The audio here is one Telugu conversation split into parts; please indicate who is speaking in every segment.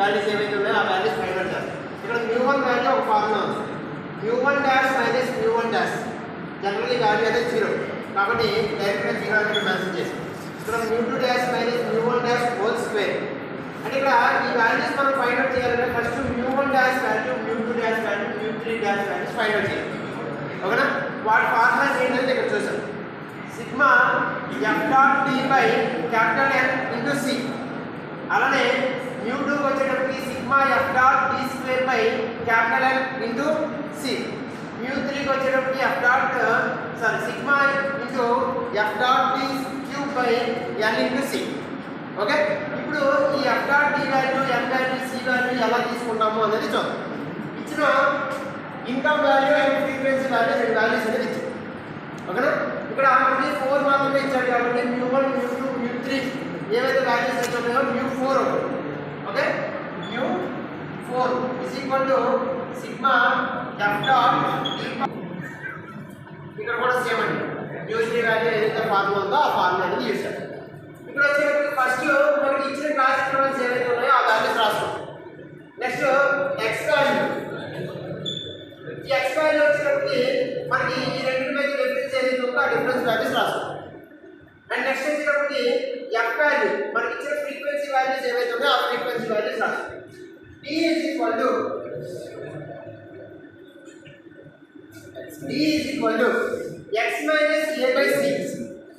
Speaker 1: వాల్యూస్ ఏవైతే ఉన్నాయో ఆ వాల్యూస్ ఫైండ్ అవుట్ చేస్తాం. ఇక్కడ μ1 వాల్యూ ఒక ఫార్ములా ఉంది. μ1 dash minus μ1 dash generally value అనేది 0 కాబట్టి డైరెక్ట్గా 0 అనేది మెన్షన్ చేస్తాం. ఇక్కడ μ2 dash minus μ1 dash whole square అంటే ఇక్కడ ఈ వాల్యూస్ మనం ఫైండ్ అవుట్ చేయాలంటే first μ1 dash value μ2 dash value μ3 dash values find out చేయాలి. ఓకేనా? వాటి ఫార్ములా ఏంటంటే ఇక్కడ చూసాం sigma F dot D by capital N into C. అలానే μ2 వచ్చేటప్పటికి sigma F dot D square by capital N into C. μ3కి వచ్చేటప్పటికి F dot sigma into F dot D cube by N into C. Okay, ఇప్పుడు ఈ ఎఫ్ డాట్ డి వాల్యూ ఎన్ వాల్యూ సి వాల్యూ ఎలా తీసుకుంటాము అనేది చూద్దాం. ఇచ్చిన income value and frequency value రెండు వాల్యూస్ అనేది ఇచ్చారు. ఓకేనా? ఇక్కడ మనకి 4 మాత్రమే ఇచ్చాడు కాబట్టి μ1 μ2 μ3 ఏవైతే వాల్యూస్ అయితే ఉన్నాయో μ4 okay μ4 is equal to sigma F dot ఇక్కడ కూడా సేమ్ అండి μ3 వాల్యూ ఏదైతే ఫార్ములా ఉందో ఆ ఫార్ములా అనేది యూజ్ చేయాలి. ఇక్కడ వచ్చేటప్పటికి ఫస్ట్ మనకి ఇచ్చిన క్లాస్ ఇంటర్వల్స్ ఏవైతే ఉన్నాయో ఆ వాల్యూస్ రాస్తాం. నెక్స్ట్ ఎక్స్ వాల్యూ ఈ ఎక్స్ వాల్యూ వచ్చేటప్పటికి మనకి ఈ రెండింటి మధ్య డిఫరెన్స్ ఏదైతే ఉందో ఆ డిఫరెన్స్ వాల్యూస్ రాస్తాం. అండ్ నెక్స్ట్ వచ్చేటప్పటికి ఎఫ్ వాల్యూ మనకి ఇచ్చిన ఫ్రీక్వెన్సీ వాల్యూస్ ఏవైతే ఉన్నాయో ఆ ఫ్రీక్వెన్సీ వాల్యూస్ రాస్తాం. T is equal to X minus A by C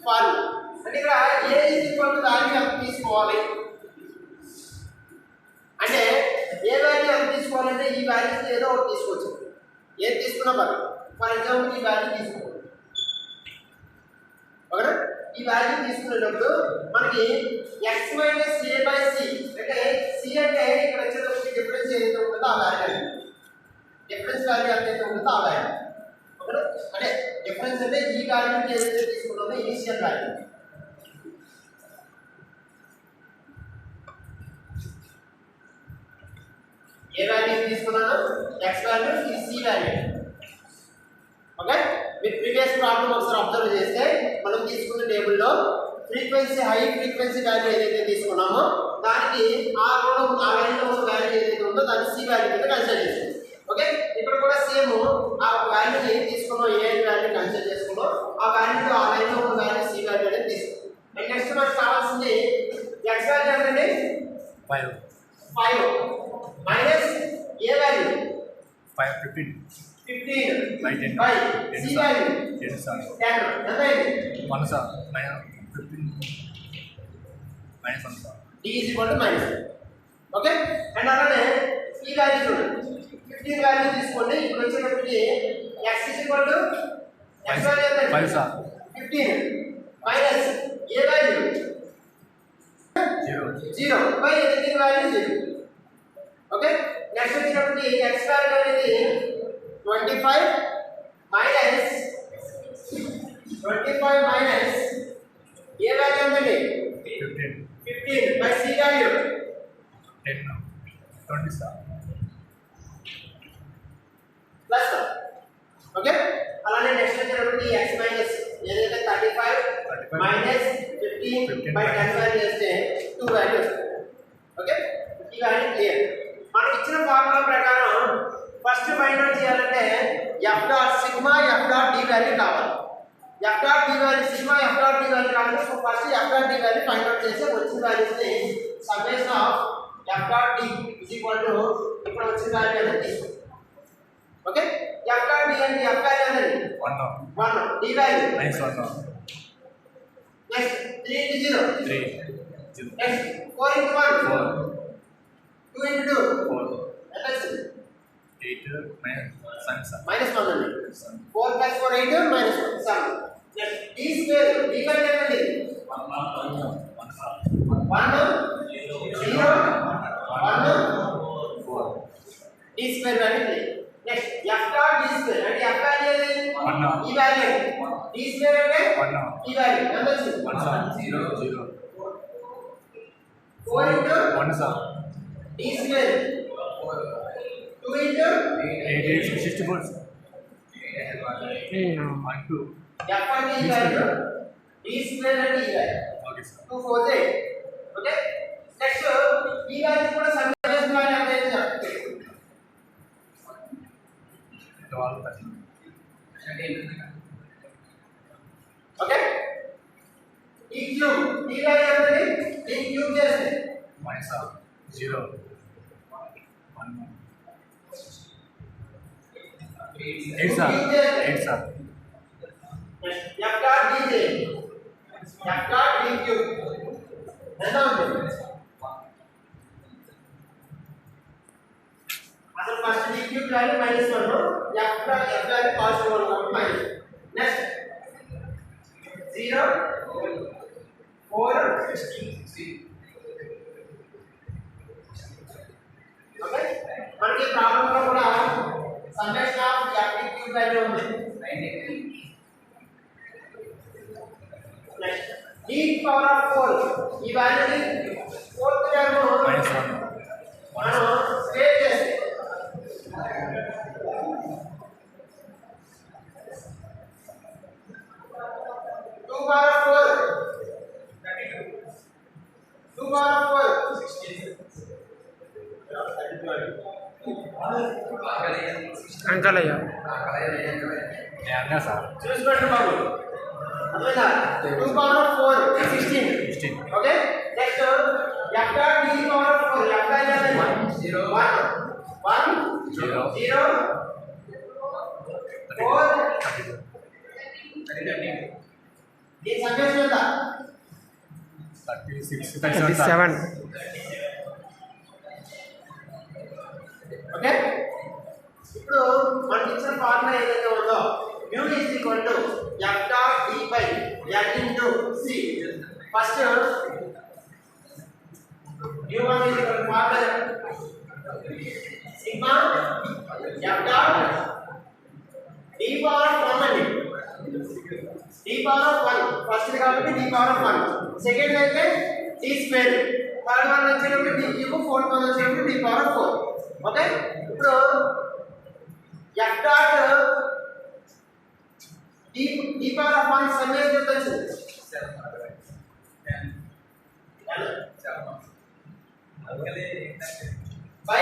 Speaker 1: formula అంటే ఇక్కడ A is equal to value ఎంత తీసుకోవాలి అంటే ఏ వాల్యూ ఎంత తీసుకోవాలంటే ఈ వాల్యూస్ ఏదో ఒకటి తీసుకోవచ్చు. ఏది తీసుకున్నా పర్లేదు. ఫర్ ఎగ్జాంపుల్ ఈ వాల్యూ తీసుకోవాలి. ఓకేనా? ఈ వాల్యూ తీసుకునేటప్పుడు మనకి X minus A by C అంటే సి అంటే ఇక్కడ వచ్చేటప్పుడు డిఫరెన్స్ ఏదైతే ఉంటుందో ఆ వాల్యూ డిఫరెన్స్ వాల్యూ ఎంతైతే ఉంటుందో ఆ వాల్యూ. ఓకేనా? అంటే డిఫరెన్స్ అంటే ఈ వాల్యూకి ఏదైతే తీసుకుంటుందో ఇనిషియల్ వాల్యూ. ఏ వాల్యూ తీసుకున్నాను ఎక్స్ వాల్యూ ఈ సి వాల్యూ. ఓకే, మీరు ప్రీవియస్ ప్రాబ్లం ఒకసారి అబ్జర్వ్ చేస్తే మనం తీసుకున్న టేబుల్లో ఫ్రీక్వెన్సీ హై ఫ్రీక్వెన్సీ వాల్యూ ఏదైతే తీసుకున్నామో దానికి ఆ లైన్లో ఉన్న వాల్యూ ఏదైతే ఉందో దాన్ని సి వాల్యూ కింద కన్సిడర్ చేస్తాం. ఓకే, ఇక్కడ కూడా సేమ్ ఆ వాల్యూ ఏది తీసుకున్నాం ఏ వాల్యూ కన్సిడర్ చేసుకున్నాం ఆ వాల్యూతో ఆ లైన్లో ఉన్న వాల్యూ సి వాల్యూ అనేది తీసుకున్నాం. అండ్ నెక్స్ట్ మనకు కావాల్సింది ఎక్స్ వాల్యూ అంటే 5 minus A value
Speaker 2: 15 by 10
Speaker 1: C value
Speaker 2: 10 sir
Speaker 1: 10 ఎంత అయింది
Speaker 2: 1 sir -15 -1 sir
Speaker 1: d is equal to minus. Okay, and అలానే ఈ వాల్యూ చూడండి 15 వాల్యూ తీసుకోండి. ఇప్పుడు వచ్చేటప్పటికి x is equal to x value ఎంత
Speaker 2: 5 sir
Speaker 1: 15 minus A value 0 by anything value 0. Okay, next వచ్చేటప్పటికి x వాల్యూ అనేది 25 మైనస్ ఏ వాల్యూ ఉందండి 15 by C value
Speaker 2: 10 20 sir
Speaker 1: plus. Okay, అలానే నెక్స్ట్ వచ్చేటప్పటికి x మైనస్ ఏదైతే 35 మైనస్ 15 బై 10 వాల్యూ చేస్తే 2 వాల్యూ వస్తుంది. ఓకే, ఈ వాల్యూ క్లియర్. మనకి ఇచ్చిన ఫార్ములా ప్రకారం ఫస్ట్ ఫైండ్ అవుట్ చేయాలంటే F dot sigma F dot D value కావాలి. F dot D value sigma F dot D value కావాలంటే first F dot D value find out చేసి వచ్చిన వాల్యూస్ని summation of F dot D is equal to ఇక్కడ వచ్చిన వాల్యూ అనేది తీసుకోండి. ఓకే, ఎఫ్ డాట్ డి అంటే ఎఫ్ వాల్యూ అనేది 1 D value
Speaker 2: -1
Speaker 1: next 3 into 0 next 4 into 1 2 into 2 ఎంత వస్తుంది
Speaker 2: 8 -7 sir
Speaker 1: -1 అండి. 4 + 4 8 -1 7. Next d square d value ఎంత అండి
Speaker 2: 1 sir
Speaker 1: 1 0 1 4 d square value. Next f dot d square అంటే f వాల్యూ ఏది
Speaker 2: 1
Speaker 1: ఈ వాల్యూ d స్క్వేర్ అంటే
Speaker 2: 1
Speaker 1: ఈ వాల్యూ ఎంత వచ్చింది
Speaker 2: 1 sir 0
Speaker 1: 4 into
Speaker 2: 1 sir
Speaker 1: d square 2 into
Speaker 2: 8 64 sir 1 2
Speaker 1: f అంటే ఈ వాల్యూ d స్క్వేర్ అంటే ఈ value
Speaker 2: okay sir
Speaker 1: 2 4 8. Okay, next ఈ వాల్యూ కూడా సమ్మేషన్ టీ వాల్యూ అనేది దీన్ని క్యూబ్ చేస్తే
Speaker 2: minus of 0 1 8 sir 8 sir
Speaker 1: f dot d j f dot d cube ఎంత ఉంది అసలు first d cube value -1 f dot f value positive 1 కాబట్టి మైనస్ నెక్స్ట్ 0 4 16 ఓకే మనకి ప్రాబ్లం లో కూడా summation of f cube value ఉంది నెక్స్ట్ d పవర్ ఆఫ్ 4 ఈ వాల్యూని ఫోర్త్ టర్మ్
Speaker 2: minus 1
Speaker 1: మనం స్క్వేర్ చేస్తే 2 power of 4 2 power of 4 16
Speaker 3: అంకలయ్య
Speaker 2: నేను అన్నా సార్
Speaker 1: చూసుకోండి బాబు అర్థమైందా 2 power of 4 16
Speaker 2: 16
Speaker 1: okay next f dot d power of 4 f dot 1 0 1
Speaker 2: 0
Speaker 1: 0 4 దీని సమ్మేషన్ ఎంత
Speaker 2: 36
Speaker 3: 37
Speaker 1: ఓకే ఇప్పుడు మనకి ఇచ్చిన ఫార్ములా ఏదైతే ఉందో mu is equal to f dot d by n into c first mu1 is equal to formula sigma f dot d power of 1 అండి d power of 1 ఫస్ట్ కాబట్టి d power of 1 సెకండ్ అయితే d స్క్వేర్ థర్డ్ వన్ వచ్చేటప్పుడు d క్యూబ్ ఫోర్త్ వన్ వచ్చేటప్పుడు d power of 4 ఓకే ఇప్పుడు f dot d power of 1 summation ఎంత వచ్చింది 7 by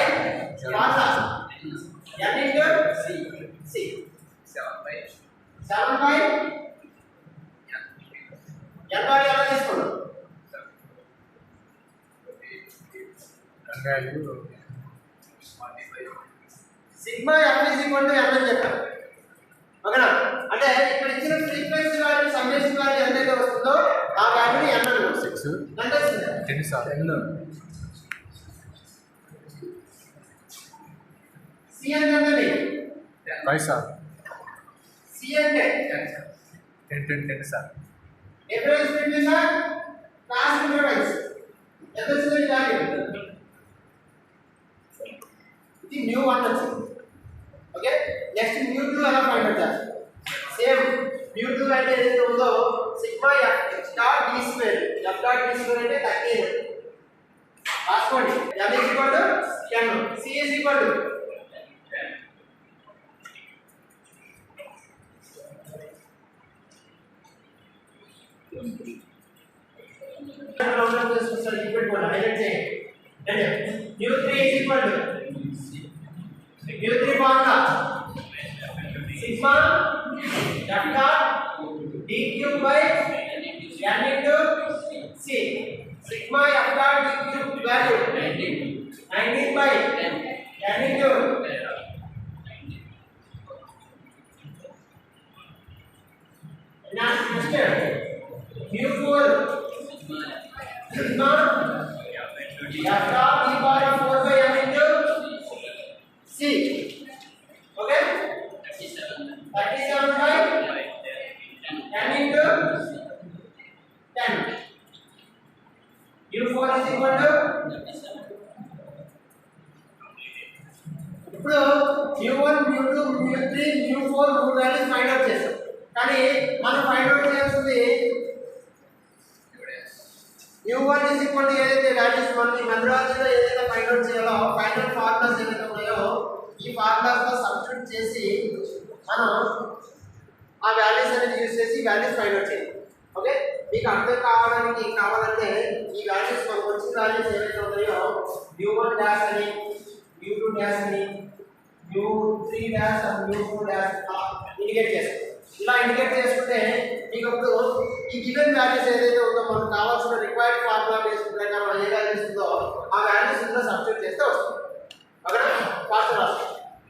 Speaker 1: వాటా n into c 7 by n value ఎలా తీసుకున్నాం
Speaker 2: value
Speaker 1: sigma f is equal to n అని చెప్పాం ఓకేనా అంటే ఇక్కడ ఇచ్చిన ఫ్రీక్వెన్సీ వాల్యూ సమ్మేషన్ వాల్యూ ఎంతైతే వస్తుందో ఆ వాల్యూని n అని
Speaker 2: 6
Speaker 1: ఎంత వస్తుంది
Speaker 2: 10 సార్ 10
Speaker 1: c అంటే ఎంతండి
Speaker 2: 5 సార్
Speaker 1: c అంటే
Speaker 2: 10 sir
Speaker 1: difference between the class difference ఎంత వస్తుంది వాల్యూ ఇది mu1 వచ్చింది ఓకే నెక్స్ట్ mu2 ఎలా ఫైండ్ అవుట్ చేస్తాం సేమ్ mu2 అంటే ఏదైతే ఉందో sigma f dot d square f dot d square అంటే 13 రాసుకోండి m is equal to 10 c is equal to mu3 is equal to mu3 formula sigma f dot d cube by n into c sigma f dot d cube value 19 by n into next mu4 sigma f dot d power of 4 by n into c okay 37 by n into 10 u4 is equal to ఇప్పుడు mu1 mu2 mu3 mu4 మూడు వాల్యూస్ ఫైండ్ అవుట్ చేస్తాం కానీ మనం ఫైండ్ అవుట్ చేయాల్సింది mu1 is equal to ఏదైతే వాల్యూస్ మనకి మెథడాలజీలో ఏదైతే ఫైండ్ అవుట్ చేయాలో ఫైనల్ ఫార్ములాస్ ఏదైతే ఉన్నాయో ఈ ఫార్ములాస్ లో సబ్స్టిట్యూట్ చేసి మనం ఆ వాల్యూస్ అనేది యూస్ చేసి వాల్యూస్ ఫైండ్ అవుట్ చేయాలి ఓకే మీకు అర్థం కావాలంటే ఈ వాల్యూస్ మనకు వచ్చిన వాల్యూస్ ఏవైతే ఉన్నాయో mu1 డాష్ అని mu2 డాష్ అని mu3 dash and mu4 dash indicate చేస్తాం ఇలా ఇండికేట్ చేసుకుంటే మీకు ఇప్పుడు ఈ గివెన్ వాల్యూస్ ఏదైతే ఉందో మనకు కావాల్సిన రిక్వైర్డ్ ఫార్ములా బేస్ ప్రకారం ఏ వాల్యూస్ ఉందో ఆ వాల్యూస్ ఇందులో సబ్స్టిట్యూట్ చేస్తే వస్తుంది. ఓకేనా? ఫాస్ట్ రాసుకో.